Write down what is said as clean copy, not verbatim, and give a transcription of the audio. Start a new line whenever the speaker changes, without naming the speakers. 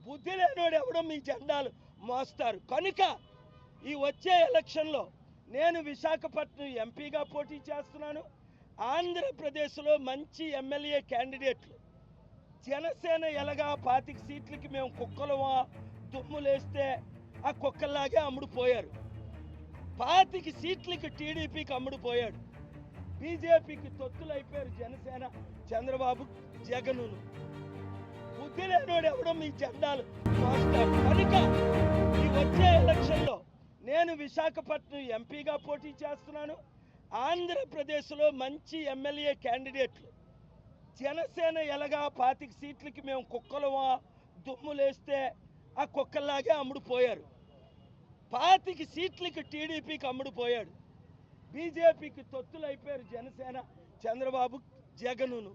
బుద్ధి లేనోడు ఎవడో మీ జెండాలు మోస్తారు కనుక ఈ వచ్చే ఎలక్షన్లో నేను విశాఖపట్నం ఎంపీగా పోటీ చేస్తున్నాను. ఆంధ్రప్రదేశ్లో మంచి ఎమ్మెల్యే క్యాండిడేట్లు జనసేన ఎలాగా 25 సీట్లకి మేము కుక్కలమా దుమ్ములేస్తే ఆ కుక్కల్లాగే అమ్ముడుపోయారు. 25 సీట్లకి టీడీపీకి అమ్ముడుపోయాడు. బీజేపీకి తొత్తులైపోయారు జనసేన, చంద్రబాబు, జగనును. బుద్ధి లేనోడు ఎవడో మీ జెండాలు మోస్తారు కనుక ఈ వచ్చే ఎలక్షన్లో నేను విశాఖపట్నం ఎంపీగా పోటీ చేస్తున్నాను. ఆంధ్రప్రదేశ్లో మంచి ఎమ్మెల్యే క్యాండిడేట్లు జనసేన ఎలాగా 25 సీట్లకి మేము కుక్కలమా దుమ్ములేస్తే ఆ కుక్కల్లాగే అమ్ముడుపోయారు. 25 సీట్లకి టీడీపీకి అమ్ముడుపోయాడు. బీజేపీకి తొత్తులైపోయారు జనసేన, చంద్రబాబు, జగనును.